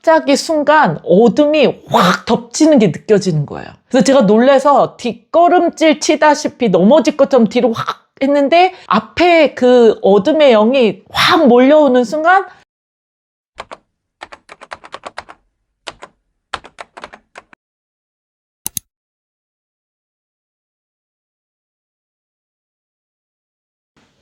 갑자기 순간 어둠이 확 덮치는 게 느껴지는 거예요. 그래서 제가 놀라서 뒷걸음질 치다시피 넘어질 것처럼 뒤로 확 했는데 앞에 그 어둠의 영이 확 몰려오는 순간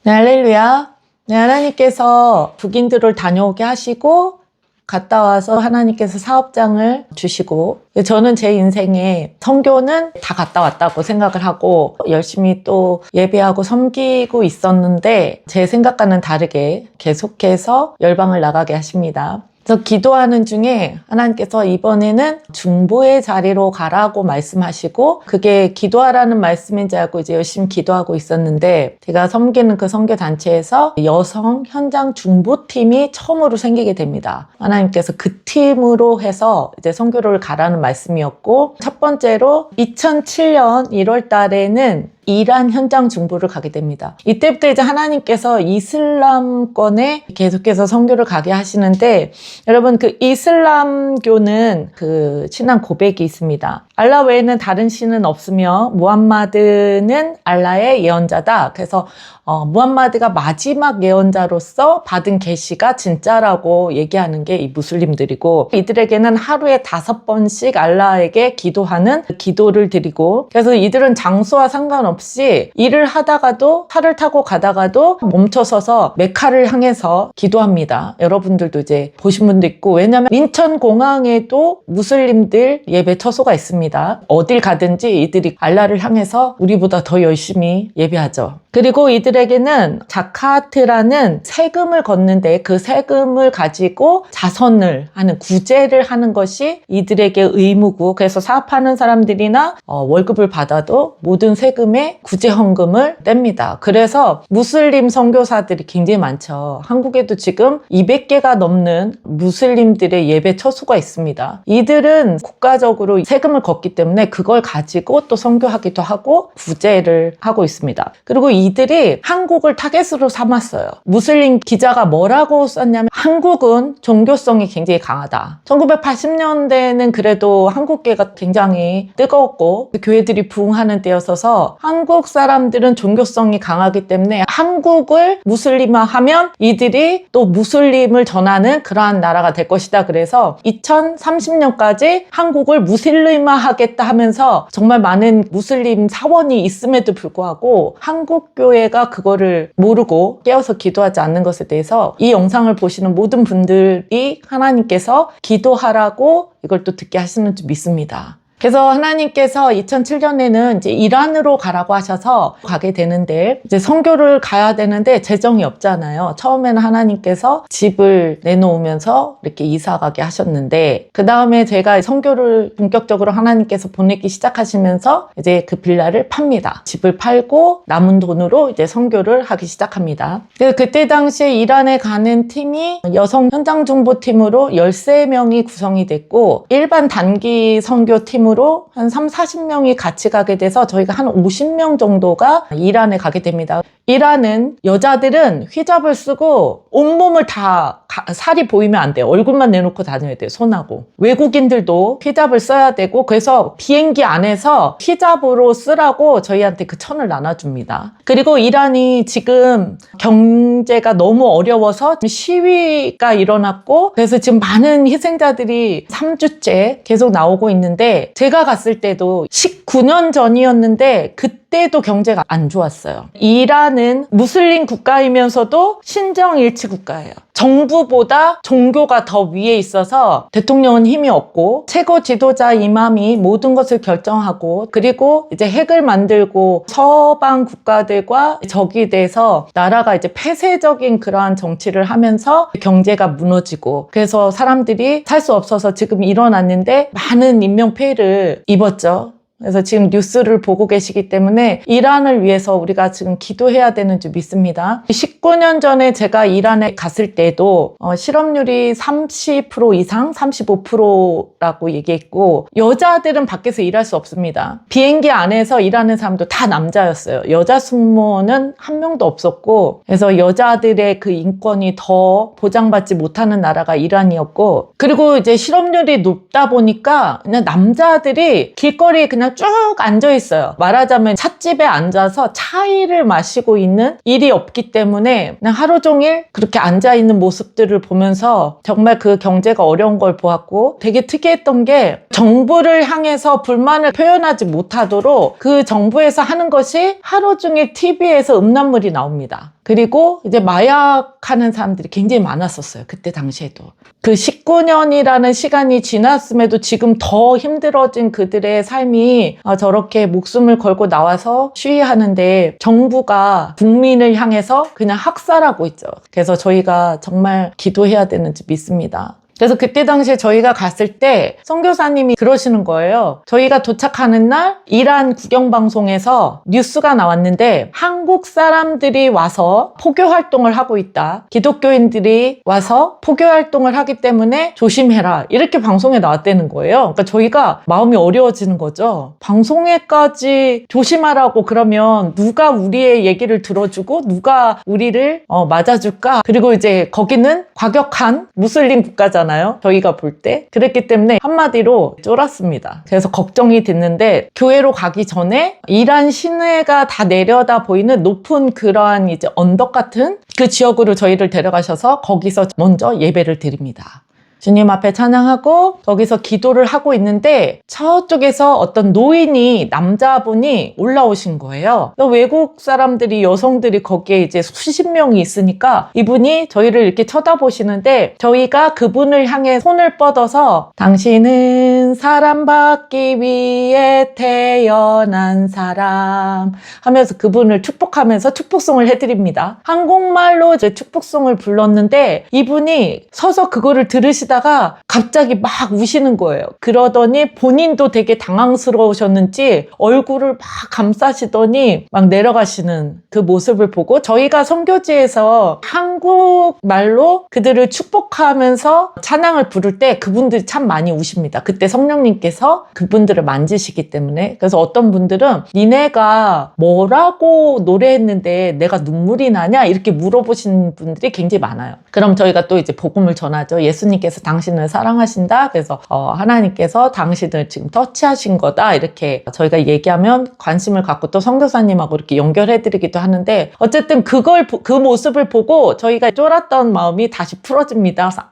네, 할렐루야. 네, 하나님께서 북인들을 다녀오게 하시고 갔다 와서 하나님께서 사업장을 주시고 저는 제 인생에 선교는 다 갔다 왔다고 생각을 하고 열심히 또 예배하고 섬기고 있었는데 제 생각과는 다르게 계속해서 열방을 나가게 하십니다. 그래서 기도하는 중에 하나님께서 이번에는 중보의 자리로 가라고 말씀하시고 그게 기도하라는 말씀인지 알고 이제 열심히 기도하고 있었는데 제가 섬기는 그 선교단체에서 여성 현장 중보팀이 처음으로 생기게 됩니다. 하나님께서 그 팀으로 해서 이제 선교를 가라는 말씀이었고 첫 번째로 2007년 1월 달에는 이란 현장 중보를 가게 됩니다. 이때부터 이제 하나님께서 이슬람권에 계속해서 선교를 가게 하시는데 여러분 그 이슬람교는 그 신앙 고백이 있습니다. 알라 외에는 다른 신은 없으며 무함마드는 알라의 예언자다. 그래서 무함마드가 마지막 예언자로서 받은 계시가 진짜라고 얘기하는 게 이 무슬림들이고 이들에게는 하루에 5번씩 알라에게 기도하는 기도를 드리고 그래서 이들은 장소와 상관없이 일을 하다가도 차를 타고 가다가도 멈춰서서 메카를 향해서 기도합니다. 여러분들도 이제 보신 분도 있고 왜냐하면 인천공항에도 무슬림들 예배 처소가 있습니다. 어딜 가든지 이들이 알라를 향해서 우리보다 더 열심히 예배하죠. 그리고 이들에게는 자카트라는 세금을 걷는데 그 세금을 가지고 자선을 하는 구제를 하는 것이 이들에게 의무고 그래서 사업하는 사람들이나 월급을 받아도 모든 세금에 구제헌금을 뗍니다. 그래서 무슬림 선교사들이 굉장히 많죠. 한국에도 지금 200개가 넘는 무슬림들의 예배 처소가 있습니다. 이들은 국가적으로 세금을 걷기 때문에 그걸 가지고 또 선교하기도 하고 구제를 하고 있습니다. 그리고 이들이 한국을 타겟으로 삼았어요. 무슬림 기자가 뭐라고 썼냐면 한국은 종교성이 굉장히 강하다. 1980년대는 그래도 한국계가 굉장히 뜨거웠고 교회들이 부흥하는 때였어서 한국 사람들은 종교성이 강하기 때문에 한국을 무슬림화하면 이들이 또 무슬림을 전하는 그러한 나라가 될 것이다. 그래서 2030년까지 한국을 무슬림화하겠다 하면서 정말 많은 무슬림 사원이 있음에도 불구하고 한국 교회가 그거를 모르고 깨어서 기도하지 않는 것에 대해서 이 영상을 보시는 모든 분들이 하나님께서 기도하라고 이걸 또 듣게 하시는 줄 믿습니다. 그래서 하나님께서 2007년에는 이제 이란으로 가라고 하셔서 가게 되는데 이제 선교를 가야 되는데 재정이 없잖아요. 처음에는 하나님께서 집을 내놓으면서 이렇게 이사 가게 하셨는데 그 다음에 제가 선교를 본격적으로 하나님께서 보내기 시작하시면서 이제 그 빌라를 팝니다. 집을 팔고 남은 돈으로 이제 선교를 하기 시작합니다. 그때 당시에 이란에 가는 팀이 여성 현장 중보팀으로 13명이 구성이 됐고 일반 단기 선교팀으로 한 30-40명이 같이 가게 돼서 저희가 한 50명 정도가 이란에 가게 됩니다. 이란은 여자들은 히잡을 쓰고 온몸을 다 살이 보이면 안 돼요. 얼굴만 내놓고 다녀야 돼요. 손하고. 외국인들도 히잡을 써야 되고 그래서 비행기 안에서 히잡으로 쓰라고 저희한테 그 천을 나눠줍니다. 그리고 이란이 지금 경제가 너무 어려워서 시위가 일어났고 그래서 지금 많은 희생자들이 3주째 계속 나오고 있는데 제가 갔을 때도 19년 전이었는데 그때도 경제가 안 좋았어요. 이란은 무슬림 국가이면서도 신정일치 국가예요. 정부보다 종교가 더 위에 있어서 대통령은 힘이 없고 최고 지도자 이맘이 모든 것을 결정하고 그리고 이제 핵을 만들고 서방 국가들과 적이 돼서 나라가 이제 폐쇄적인 그러한 정치를 하면서 경제가 무너지고 그래서 사람들이 살 수 없어서 지금 일어났는데 많은 인명피해를 입었죠. 그래서 지금 뉴스를 보고 계시기 때문에 이란을 위해서 우리가 지금 기도해야 되는 줄 믿습니다. 19년 전에 제가 이란에 갔을 때도 실업률이 30% 이상, 35%라고 얘기했고 여자들은 밖에서 일할 수 없습니다. 비행기 안에서 일하는 사람도 다 남자였어요. 여자 승무원은 한 명도 없었고 그래서 여자들의 그 인권이 더 보장받지 못하는 나라가 이란이었고 그리고 이제 실업률이 높다 보니까 그냥 남자들이 길거리에 그냥 쭉 앉아 있어요. 말하자면 찻집에 앉아서 차이를 마시고 있는 일이 없기 때문에 그냥 하루 종일 그렇게 앉아 있는 모습들을 보면서 정말 그 경제가 어려운 걸 보았고 되게 특이했던 게 정부를 향해서 불만을 표현하지 못하도록 그 정부에서 하는 것이 하루 종일 TV에서 음란물이 나옵니다. 그리고 이제 마약하는 사람들이 굉장히 많았었어요. 그때 당시에도. 그 19년이라는 시간이 지났음에도 지금 더 힘들어진 그들의 삶이 저렇게 목숨을 걸고 나와서 시위하는데 정부가 국민을 향해서 그냥 학살하고 있죠. 그래서 저희가 정말 기도해야 되는지 믿습니다. 그래서 그때 당시에 저희가 갔을 때 선교사님이 그러시는 거예요. 저희가 도착하는 날 이란 국영방송에서 뉴스가 나왔는데 한국 사람들이 와서 포교 활동을 하고 있다. 기독교인들이 와서 포교 활동을 하기 때문에 조심해라. 이렇게 방송에 나왔다는 거예요. 그러니까 저희가 마음이 어려워지는 거죠. 방송에까지 조심하라고 그러면 누가 우리의 얘기를 들어주고 누가 우리를 맞아줄까? 그리고 이제 거기는 과격한 무슬림 국가잖아요. 저희가 볼 때. 그랬기 때문에 한마디로 쫄았습니다. 그래서 걱정이 됐는데 교회로 가기 전에 이란 시내가 다 내려다 보이는 높은 그러한 이제 언덕 같은 그 지역으로 저희를 데려가셔서 거기서 먼저 예배를 드립니다. 주님 앞에 찬양하고 거기서 기도를 하고 있는데 저쪽에서 어떤 노인이 남자분이 올라오신 거예요. 외국 사람들이 여성들이 거기에 이제 수십 명이 있으니까 이분이 저희를 이렇게 쳐다보시는데 저희가 그분을 향해 손을 뻗어서 당신은 사랑받기 위해 태어난 사람 하면서 그분을 축복하면서 축복송을 해드립니다. 한국말로 제 축복송을 불렀는데 이분이 서서 그거를 들으시다 가 갑자기 막 우시는 거예요. 그러더니 본인도 되게 당황스러우셨는지 얼굴을 막 감싸시더니 막 내려가시는 그 모습을 보고 저희가 선교지에서 한국말로 그들을 축복하면서 찬양을 부를 때 그분들이 참 많이 우십니다. 그때 성령님께서 그분들을 만지시기 때문에. 그래서 어떤 분들은 니네가 뭐라고 노래했는데 내가 눈물이 나냐 이렇게 물어보신 분들이 굉장히 많아요. 그럼 저희가 또 이제 복음을 전하죠. 예수님께서 당신을 사랑하신다. 그래서 하나님께서 당신을 지금 터치하신 거다. 이렇게 저희가 얘기하면 관심을 갖고 또 선교사님하고 이렇게 연결해드리기도 하는데 어쨌든 그 모습을 보고 저희가 쫄았던 마음이 다시 풀어집니다. 그래서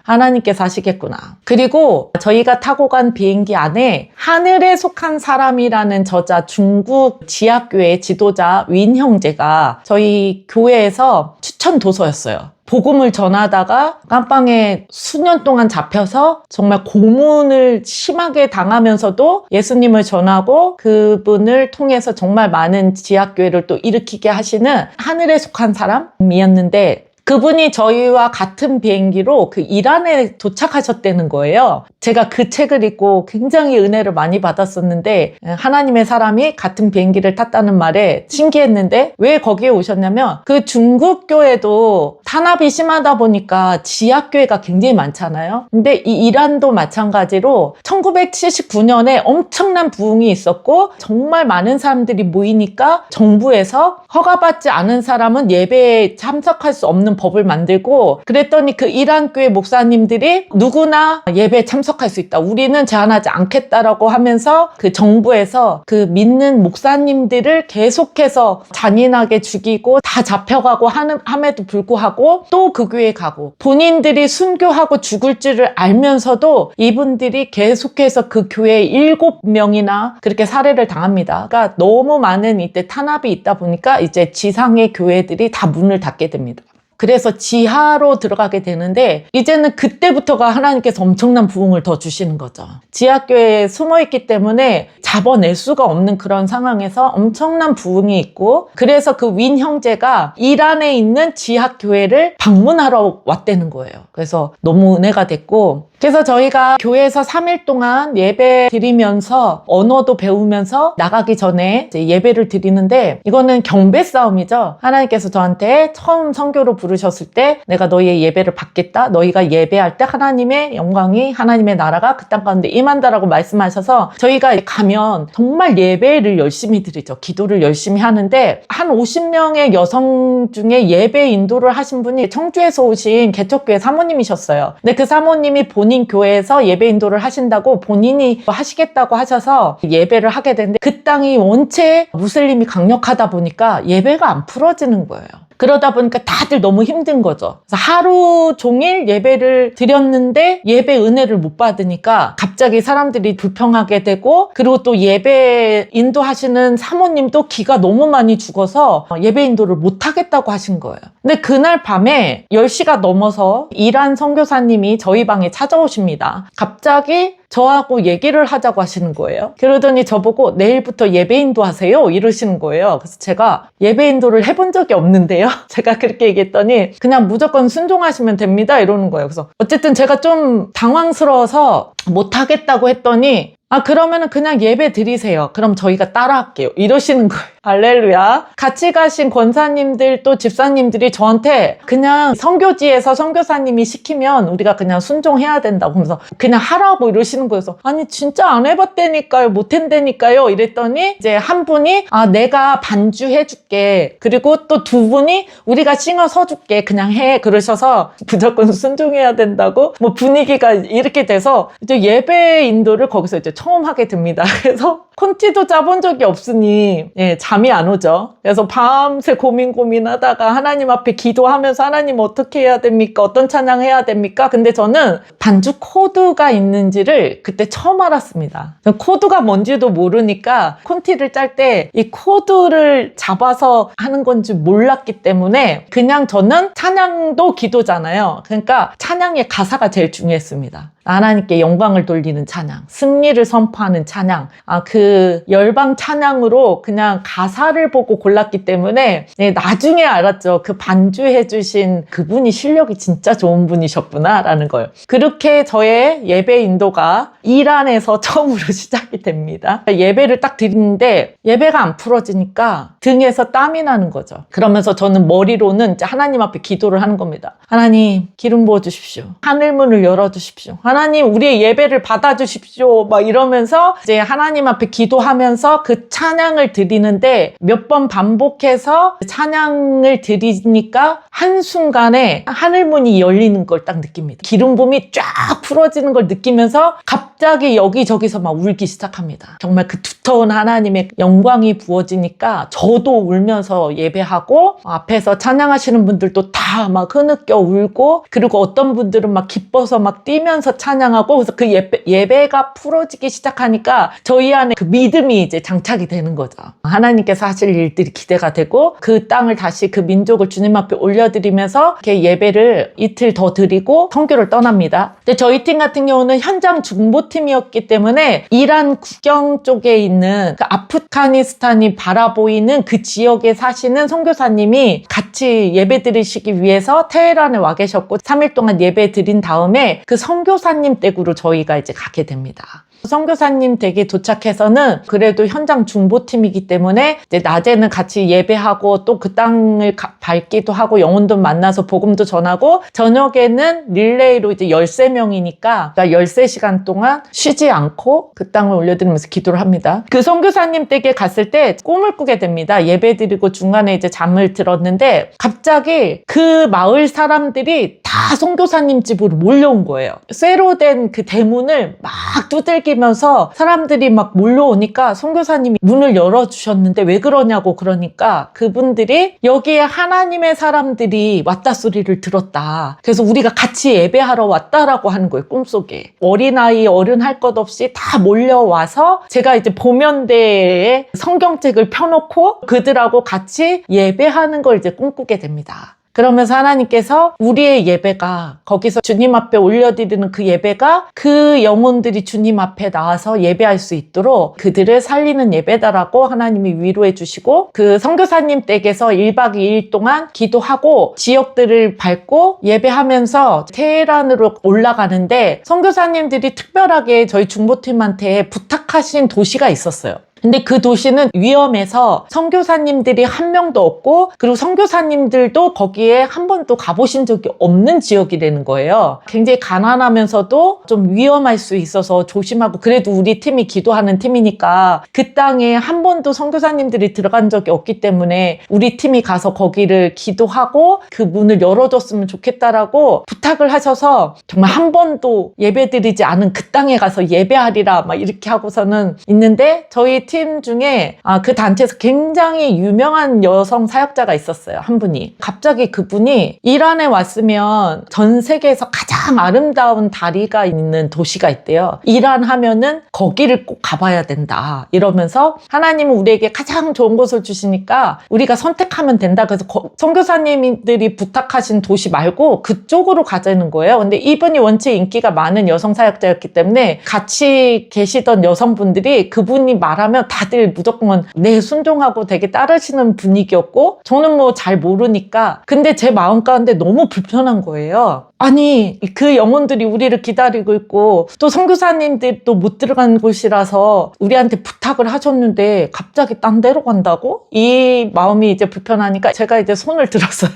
하나님께서 하시겠구나. 그리고 저희가 타고 간 비행기 안에 하늘에 속한 사람이라는 저자 중국 지하교회 지도자 윈 형제가 저희 교회에서 추천 도서였어요. 복음을 전하다가 깜빵에 수년 동안 잡혀서 정말 고문을 심하게 당하면서도 예수님을 전하고 그분을 통해서 정말 많은 지하교회를 또 일으키게 하시는 하늘에 속한 사람이었는데 그분이 저희와 같은 비행기로 그 이란에 도착하셨다는 거예요. 제가 그 책을 읽고 굉장히 은혜를 많이 받았었는데 하나님의 사람이 같은 비행기를 탔다는 말에 신기했는데 왜 거기에 오셨냐면 그 중국 교회도 탄압이 심하다 보니까 지하교회가 굉장히 많잖아요. 근데 이 이란도 마찬가지로 1979년에 엄청난 부흥이 있었고 정말 많은 사람들이 모이니까 정부에서 허가받지 않은 사람은 예배에 참석할 수 없는 법을 만들고 그랬더니 그 이란 교회 목사님들이 누구나 예배에 참석할 수 있다. 우리는 제한하지 않겠다라고 하면서 그 정부에서 그 믿는 목사님들을 계속해서 잔인하게 죽이고 다 잡혀가고 함에도 불구하고 또 그 교회에 가고 본인들이 순교하고 죽을 줄을 알면서도 이분들이 계속해서 그 교회에 7명이나 그렇게 살해를 당합니다. 그러니까 너무 많은 이때 탄압이 있다 보니까 이제 지상의 교회들이 다 문을 닫게 됩니다. 그래서 지하로 들어가게 되는데 이제는 그때부터가 하나님께서 엄청난 부흥을 더 주시는 거죠. 지하교회에 숨어있기 때문에 잡아낼 수가 없는 그런 상황에서 엄청난 부흥이 있고 그래서 그 윈 형제가 이란에 있는 지하교회를 방문하러 왔다는 거예요. 그래서 너무 은혜가 됐고 그래서 저희가 교회에서 3일 동안 예배 드리면서 언어도 배우면서 나가기 전에 이제 예배를 드리는데, 이거는 경배 싸움이죠. 하나님께서 저한테 처음 선교로 부르셨을 때 내가 너희의 예배를 받겠다. 너희가 예배할 때 하나님의 영광이, 하나님의 나라가 그 땅 가운데 임한다라고 말씀하셔서 저희가 가면 정말 예배를 열심히 드리죠. 기도를 열심히 하는데, 한 50명의 여성 중에 예배 인도를 하신 분이 청주에서 오신 개척교회 사모님이셨어요. 근데 그 사모님이 본인 교회에서 예배 인도를 하신다고 본인이 하시겠다고 하셔서 예배를 하게 됐는데, 그 땅이 원체 무슬림이 강력하다 보니까 예배가 안 풀어지는 거예요. 그러다 보니까 다들 너무 힘든 거죠. 그래서 하루 종일 예배를 드렸는데 예배 은혜를 못 받으니까 갑자기 사람들이 불평하게 되고, 그리고 또 예배 인도하시는 사모님도 기가 너무 많이 죽어서 예배 인도를 못 하겠다고 하신 거예요. 근데 그날 밤에 10시가 넘어서 이란 선교사님이 저희 방에 찾아오십니다. 갑자기 저하고 얘기를 하자고 하시는 거예요. 그러더니 저보고 내일부터 예배 인도하세요 이러시는 거예요. 그래서 제가 예배 인도를 해본 적이 없는데요. 제가 그렇게 얘기했더니 그냥 무조건 순종하시면 됩니다 이러는 거예요. 그래서 어쨌든 제가 좀 당황스러워서 못하겠다고 했더니, 그러면은 그냥 예배 드리세요. 그럼 저희가 따라할게요. 이러시는 거예요. 할렐루야. 같이 가신 권사님들 또 집사님들이 저한테 그냥 선교지에서 선교사님이 시키면 우리가 그냥 순종해야 된다고 하면서 그냥 하라고 이러시는 거여서, 아니 진짜 안 해봤다니까요. 못한다니까요. 이랬더니 이제 한 분이 내가 반주해 줄게. 그리고 또 두 분이 우리가 싱어 서줄게. 그냥 해. 그러셔서 무조건 순종해야 된다고 뭐 분위기가 이렇게 돼서 이제 예배 인도를 거기서 이제 처음 하게 됩니다. 그래서 콘티도 짜본 적이 없으니 잠이 안 오죠. 그래서 밤새 고민하다가 하나님 앞에 기도하면서 하나님 어떻게 해야 됩니까? 어떤 찬양 해야 됩니까? 근데 저는 반주 코드가 있는지를 그때 처음 알았습니다. 코드가 뭔지도 모르니까 콘티를 짤 때 이 코드를 잡아서 하는 건지 몰랐기 때문에 그냥 저는 찬양도 기도잖아요. 그러니까 찬양의 가사가 제일 중요했습니다. 하나님께 영광을 돌리는 찬양, 승리를 선포하는 찬양, 그 열방 찬양으로 그냥 가사를 보고 골랐기 때문에 나중에 알았죠. 그 반주해주신 그분이 실력이 진짜 좋은 분이셨구나 라는 걸. 그렇게 저의 예배 인도가 이란에서 처음으로 시작이 됩니다. 예배를 딱 드리는데 예배가 안 풀어지니까 등에서 땀이 나는 거죠. 그러면서 저는 머리로는 하나님 앞에 기도를 하는 겁니다. 하나님 기름 부어주십시오. 하늘문을 열어주십시오. 하나님 우리의 예배를 받아주십시오. 막 이러면서 이제 하나님 앞에 기도하면서 그 찬양을 드리는데 몇 번 반복해서 찬양을 드리니까 한순간에 하늘문이 열리는 걸 딱 느낍니다. 기름 부음이 쫙 풀어지는 걸 느끼면서 갑자기 여기저기서 막 울기 시작합니다. 정말 그 두터운 하나님의 영광이 부어지니까 저도 울면서 예배하고, 앞에서 찬양하시는 분들도 다 막 흐느껴 울고, 그리고 어떤 분들은 막 기뻐서 막 뛰면서 찬양하고, 그래서 그 예배가 풀어지기 시작하니까 저희 안에 그 믿음이 이제 장착이 되는 거죠. 하나님께서 하실 일들이 기대가 되고, 그 땅을 다시 그 민족을 주님 앞에 올려드리면서 이렇게 예배를 이틀 더 드리고 선교를 떠납니다. 근데 저희 팀 같은 경우는 현장 중보팀이었기 때문에 이란 국경 쪽에 있는 그 아프가니스탄이 바라보이는 그 지역에 사시는 선교사님이 같이 예배 드리시기 위해서 테헤란에 와 계셨고, 3일 동안 예배 드린 다음에 그 선교사님 댁으로 저희가 이제 가게 됩니다. 선교사님 댁에 도착해서는 그래도 현장 중보팀이기 때문에 이제 낮에는 같이 예배하고 또 그 땅을 밟기도 하고 영혼도 만나서 복음도 전하고, 저녁에는 릴레이로 이제 13명이니까 13시간 동안 쉬지 않고 그 땅을 올려드리면서 기도를 합니다. 그 선교사님 댁에 갔을 때 꿈을 꾸게 됩니다. 예배 드리고 중간에 이제 잠을 들었는데 갑자기 그 마을 사람들이 다 선교사님 집으로 몰려온 거예요. 쇠로 된 그 대문을 막 두들기면서 사람들이 막 몰려오니까 선교사님이 문을 열어주셨는데 왜 그러냐고 그러니까 그분들이 여기에 하나님의 사람들이 왔다 소리를 들었다. 그래서 우리가 같이 예배하러 왔다라고 하는 거예요. 꿈속에. 어린아이 어른 할 것 없이 다 몰려와서 제가 이제 보면대에 성경책을 펴놓고 그들하고 같이 예배하는 걸 이제 꿈꾸게 됩니다. 그러면서 하나님께서 우리의 예배가 거기서 주님 앞에 올려드리는 그 예배가 그 영혼들이 주님 앞에 나와서 예배할 수 있도록 그들을 살리는 예배다라고 하나님이 위로해 주시고 그 선교사님 댁에서 1박 2일 동안 기도하고 지역들을 밟고 예배하면서 테헤란으로 올라가는데 선교사님들이 특별하게 저희 중보팀한테 부탁하신 도시가 있었어요. 근데 그 도시는 위험해서 선교사님들이 한 명도 없고 그리고 선교사님들도 거기에 한 번도 가보신 적이 없는 지역이라는 거예요. 굉장히 가난하면서도 좀 위험할 수 있어서 조심하고 그래도 우리 팀이 기도하는 팀이니까 그 땅에 한 번도 선교사님들이 들어간 적이 없기 때문에 우리 팀이 가서 거기를 기도하고 그 문을 열어줬으면 좋겠다라고 부탁을 하셔서 정말 한 번도 예배드리지 않은 그 땅에 가서 예배하리라 막 이렇게 하고서는 있는데 저희 팀 중에 그 단체에서 굉장히 유명한 여성 사역자가 있었어요. 한 분이. 갑자기 그분이 이란에 왔으면 전 세계에서 가장 아름다운 다리가 있는 도시가 있대요. 이란 하면은 거기를 꼭 가봐야 된다. 이러면서 하나님은 우리에게 가장 좋은 곳을 주시니까 우리가 선택하면 된다. 그래서 선교사님들이 부탁하신 도시 말고 그쪽으로 가자는 거예요. 근데 이분이 원체 인기가 많은 여성 사역자였기 때문에 같이 계시던 여성분들이 그분이 말하면 다들 무조건 네 순종하고 되게 따르시는 분위기였고 저는 뭐 잘 모르니까 근데 제 마음 가운데 너무 불편한 거예요. 아니 그 영혼들이 우리를 기다리고 있고 또 선교사님들도 못 들어간 곳이라서 우리한테 부탁을 하셨는데 갑자기 딴 데로 간다고? 이 마음이 이제 불편하니까 제가 이제 손을 들었어요.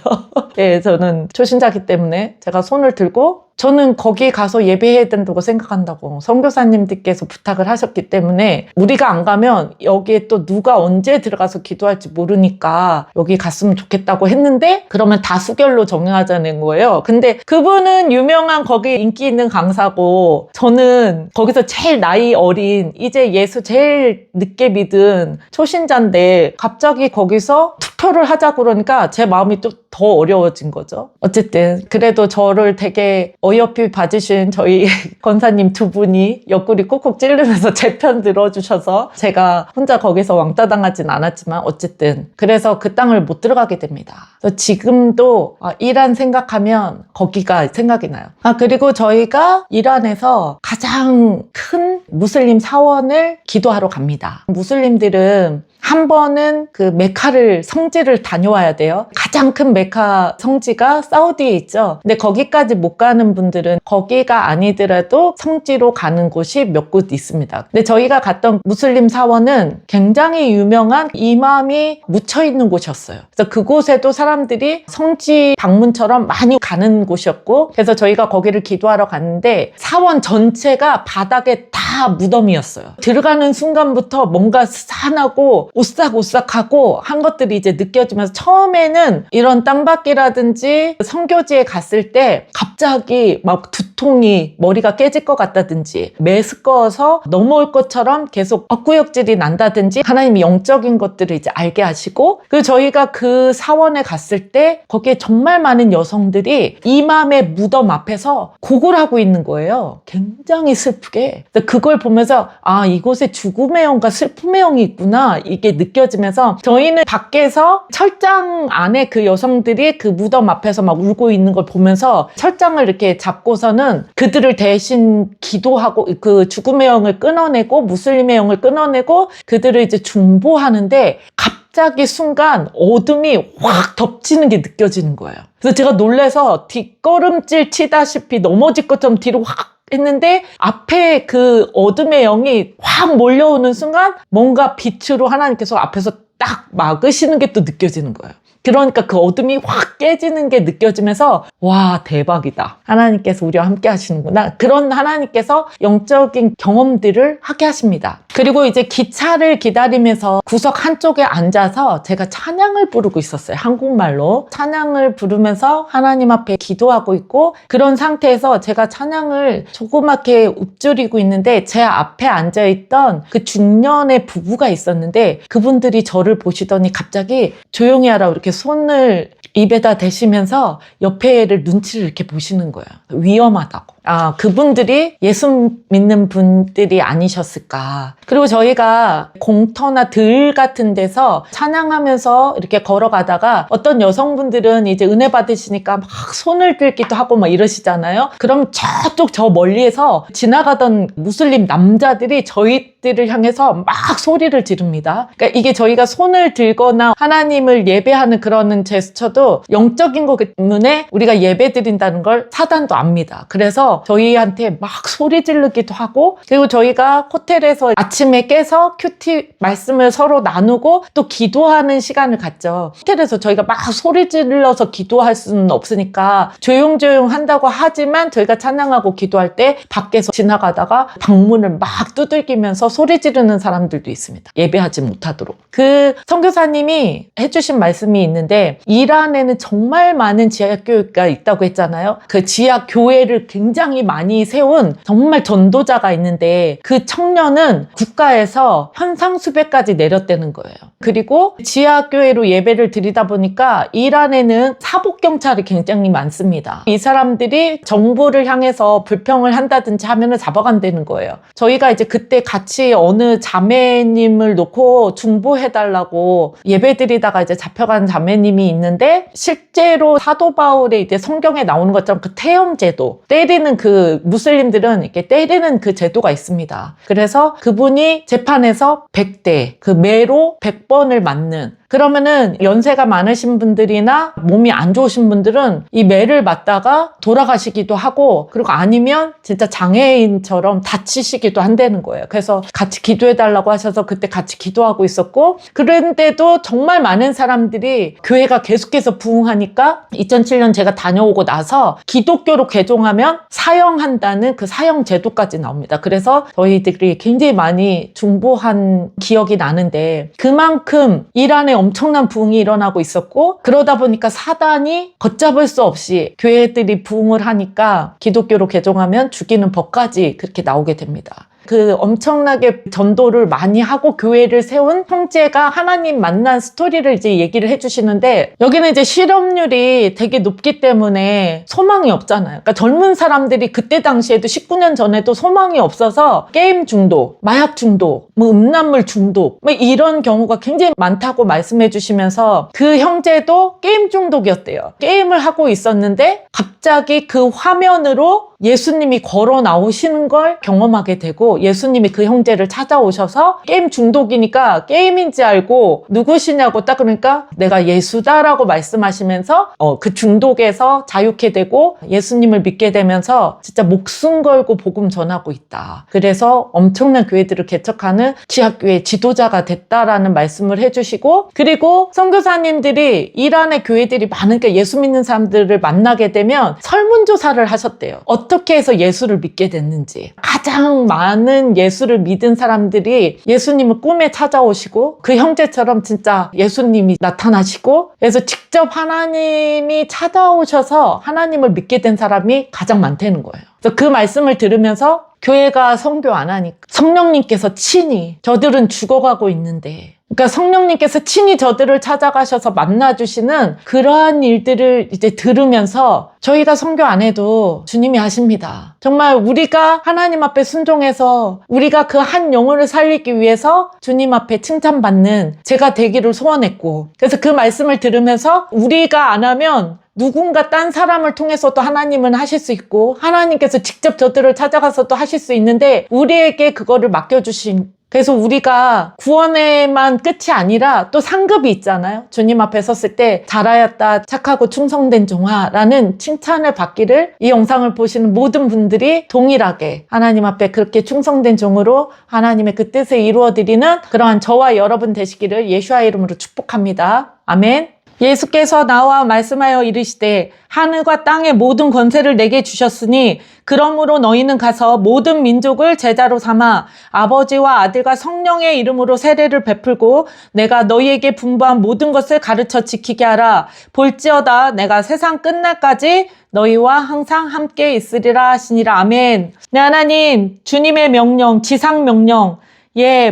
예, 저는 초신자기 때문에 제가 손을 들고 저는 거기 가서 예배해야 된다고 생각한다고 선교사님들께서 부탁을 하셨기 때문에 우리가 안 가면 여기에 또 누가 언제 들어가서 기도할지 모르니까 여기 갔으면 좋겠다고 했는데 그러면 다수결로 정하자는 거예요. 근데 그분은 유명한 거기 인기 있는 강사고 저는 거기서 제일 나이 어린 이제 예수 제일 늦게 믿은 초신자인데 갑자기 거기서 투표를 하자 그러니까 제 마음이 또 더 어려워진 거죠. 어쨌든 그래도 저를 되게 어여삐 봐주신 저희 권사님 두 분이 옆구리 콕콕 찌르면서 제 편 들어주셔서 제가 혼자 거기서 왕따 당하진 않았지만 어쨌든 그래서 그 땅을 못 들어가게 됩니다. 그래서 지금도 이란 생각하면 거기가 생각이 나요. 그리고 저희가 이란에서 가장 큰 무슬림 사원을 기도하러 갑니다. 무슬림들은 한 번은 그 메카를 성지를 다녀와야 돼요. 가장 큰 메카 성지가 사우디에 있죠. 근데 거기까지 못 가는 분들은 거기가 아니더라도 성지로 가는 곳이 몇 곳 있습니다. 근데 저희가 갔던 무슬림 사원은 굉장히 유명한 이맘이 묻혀 있는 곳이었어요. 그래서 그곳에도 사람들이 성지 방문처럼 많이 가는 곳이었고 그래서 저희가 거기를 기도하러 갔는데 사원 전체가 바닥에 다 무덤이었어요. 들어가는 순간부터 뭔가 스산하고 오싹오싹하고 한 것들이 이제 느껴지면서 처음에는 이런 땅밖이라든지 선교지에 갔을 때 갑자기 막 두통이 머리가 깨질 것 같다든지 메스꺼워서 넘어올 것처럼 계속 엇구역질이 난다든지 하나님이 영적인 것들을 이제 알게 하시고 그리고 저희가 그 사원에 갔을 때 거기에 정말 많은 여성들이 이맘의 무덤 앞에서 곡을 하고 있는 거예요. 굉장히 슬프게. 그걸 보면서 이곳에 죽음의 영과 슬픔의 영이 있구나 이게 느껴지면서 저희는 밖에서 철장 안에 그 여성들이 그 무덤 앞에서 막 울고 있는 걸 보면서 철장을 이렇게 잡고서는 그들을 대신 기도하고 그 죽음의 영을 끊어내고 무슬림의 영을 끊어내고 그들을 이제 중보하는데 갑자기 순간 어둠이 확 덮치는 게 느껴지는 거예요. 그래서 제가 놀라서 뒷걸음질 치다시피 넘어질 것처럼 뒤로 확 했는데 앞에 그 어둠의 영이 확 몰려오는 순간 뭔가 빛으로 하나님께서 앞에서 딱 막으시는 게 또 느껴지는 거예요. 그러니까 그 어둠이 확 깨지는 게 느껴지면서 와 대박이다. 하나님께서 우리와 함께 하시는구나. 그런 하나님께서 영적인 경험들을 하게 하십니다. 그리고 이제 기차를 기다리면서 구석 한쪽에 앉아서 제가 찬양을 부르고 있었어요. 한국말로. 찬양을 부르면서 하나님 앞에 기도하고 있고 그런 상태에서 제가 찬양을 조그맣게 읊조리고 있는데 제 앞에 앉아있던 그 중년의 부부가 있었는데 그분들이 저를 보시더니 갑자기 조용히 하라고 이렇게 손을 입에다 대시면서 옆에 애를 눈치를 이렇게 보시는 거예요. 위험하다고. 그분들이 예수 믿는 분들이 아니셨을까. 그리고 저희가 공터나 들 같은 데서 찬양하면서 이렇게 걸어가다가 어떤 여성분들은 이제 은혜 받으시니까 막 손을 들기도 하고 막 이러시잖아요. 그럼 저쪽 저 멀리에서 지나가던 무슬림 남자들이 저희들을 향해서 막 소리를 지릅니다. 그러니까 이게 저희가 손을 들거나 하나님을 예배하는 그런 제스처도 영적인 것 때문에 우리가 예배 드린다는 걸 사단도 압니다. 그래서 저희한테 막 소리 지르기도 하고, 그리고 저희가 호텔에서 아침에 깨서 큐티 말씀을 서로 나누고 또 기도하는 시간을 갖죠. 호텔에서 저희가 막 소리 질러서 기도할 수는 없으니까 조용조용 한다고 하지만 저희가 찬양하고 기도할 때 밖에서 지나가다가 방문을 막 두들기면서 소리 지르는 사람들도 있습니다. 예배하지 못하도록. 그 선교사님이 해주신 말씀이 있는데, 이란에는 정말 많은 지하교회가 있다고 했잖아요. 그 지하교회를 굉장히 많이 세운 정말 전도자가 있는데, 그 청년은 국가에서 현상수배까지 내렸다는 거예요. 그리고 지하교회로 예배를 드리다 보니까 이란에는 사복경찰이 굉장히 많습니다. 이 사람들이 정부를 향해서 불평을 한다든지 하면은 잡아간다는 거예요. 저희가 이제 그때 같이 어느 자매님을 놓고 중보해달라고 예배 드리다가 이제 잡혀간 자매님이 있는데, 실제로 사도 바울의 이제 성경에 나오는 것처럼 그 태형제도, 때리는 그 무슬림들은 이렇게 때리는 그 제도가 있습니다. 그래서 그분이 재판에서 100대, 그 매로 100번을 맞는, 그러면은 연세가 많으신 분들이나 몸이 안 좋으신 분들은 이 매를 맞다가 돌아가시기도 하고, 그리고 아니면 진짜 장애인처럼 다치시기도 한다는 거예요. 그래서 같이 기도해달라고 하셔서 그때 같이 기도하고 있었고, 그런데도 정말 많은 사람들이 교회가 계속해서 부흥하니까 2007년 제가 다녀오고 나서 기독교로 개종하면 사형한다는 그 사형 제도까지 나옵니다. 그래서 저희들이 굉장히 많이 중보한 기억이 나는데, 그만큼 이란에 엄청난 부흥이 일어나고 있었고, 그러다 보니까 사단이 걷잡을 수 없이 교회들이 부흥을 하니까 기독교로 개종하면 죽이는 법까지 그렇게 나오게 됩니다. 그 엄청나게 전도를 많이 하고 교회를 세운 형제가 하나님 만난 스토리를 이제 얘기를 해주시는데, 여기는 이제 실업률이 되게 높기 때문에 소망이 없잖아요. 그러니까 젊은 사람들이 그때 당시에도 19년 전에도 소망이 없어서 게임 중독, 마약 중독, 뭐 음란물 중독, 뭐 이런 경우가 굉장히 많다고 말씀해 주시면서, 그 형제도 게임 중독이었대요. 게임을 하고 있었는데 갑자기 그 화면으로 예수님이 걸어 나오시는 걸 경험하게 되고, 예수님이 그 형제를 찾아오셔서 게임 중독이니까 게임인지 알고 누구시냐고 딱 그러니까 내가 예수다라고 말씀하시면서 그 중독에서 자유케 되고 예수님을 믿게 되면서 진짜 목숨 걸고 복음 전하고 있다. 그래서 엄청난 교회들을 개척하는 지하교회 지도자가 됐다라는 말씀을 해주시고, 그리고 선교사님들이 이란의 교회들이 많으니까 예수 믿는 사람들을 만나게 되면 설문조사를 하셨대요. 어떻게 해서 예수를 믿게 됐는지. 가장 많은 예수를 믿은 사람들이 예수님을 꿈에 찾아오시고, 그 형제처럼 진짜 예수님이 나타나시고, 그래서 직접 하나님이 찾아오셔서 하나님을 믿게 된 사람이 가장 많다는 거예요. 그래서 그 말씀을 들으면서 교회가 선교 안 하니까 성령님께서 친히 저들은 죽어가고 있는데, 그러니까 성령님께서 친히 저들을 찾아가셔서 만나주시는 그러한 일들을 이제 들으면서 저희가 선교 안 해도 주님이 하십니다. 정말 우리가 하나님 앞에 순종해서 우리가 그 한 영혼을 살리기 위해서 주님 앞에 칭찬받는 제가 되기를 소원했고, 그래서 그 말씀을 들으면서 우리가 안 하면 누군가 딴 사람을 통해서도 하나님은 하실 수 있고, 하나님께서 직접 저들을 찾아가서도 하실 수 있는데 우리에게 그거를 맡겨주신, 그래서 우리가 구원에만 끝이 아니라 또 상급이 있잖아요. 주님 앞에 섰을 때 잘하였다 착하고 충성된 종아라는 칭찬을 받기를 이 영상을 보시는 모든 분들이 동일하게 하나님 앞에 그렇게 충성된 종으로 하나님의 그 뜻을 이루어드리는 그러한 저와 여러분 되시기를 예수의 이름으로 축복합니다. 아멘. 예수께서 나와 말씀하여 이르시되 하늘과 땅의 모든 권세를 내게 주셨으니 그러므로 너희는 가서 모든 민족을 제자로 삼아 아버지와 아들과 성령의 이름으로 세례를 베풀고 내가 너희에게 분부한 모든 것을 가르쳐 지키게 하라. 볼지어다 내가 세상 끝날까지 너희와 항상 함께 있으리라 하시니라. 아멘. 네, 하나님 주님의 명령, 지상 명령,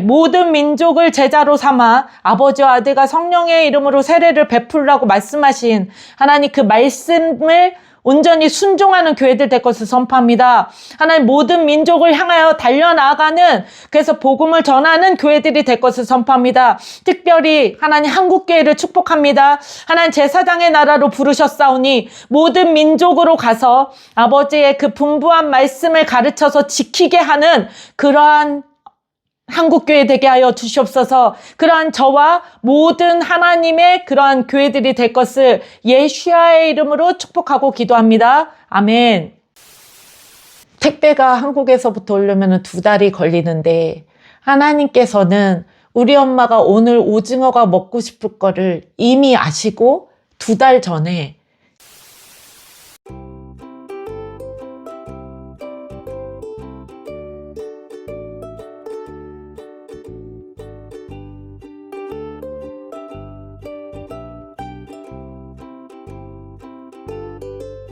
모든 민족을 제자로 삼아 아버지와 아들과 성령의 이름으로 세례를 베풀라고 말씀하신 하나님 그 말씀을 온전히 순종하는 교회들 될 것을 선포합니다. 하나님 모든 민족을 향하여 달려나가는 그래서 복음을 전하는 교회들이 될 것을 선포합니다. 특별히 하나님 한국교회를 축복합니다. 하나님 제사장의 나라로 부르셨사오니 모든 민족으로 가서 아버지의 그 풍부한 말씀을 가르쳐서 지키게 하는 그러한 한국교회 되게 하여 주시옵소서. 그러한 저와 모든 하나님의 그러한 교회들이 될 것을 예수야의 이름으로 축복하고 기도합니다. 아멘. 택배가 한국에서부터 오려면 2달이 걸리는데 하나님께서는 우리 엄마가 오늘 오징어가 먹고 싶을 거를 이미 아시고 2달 전에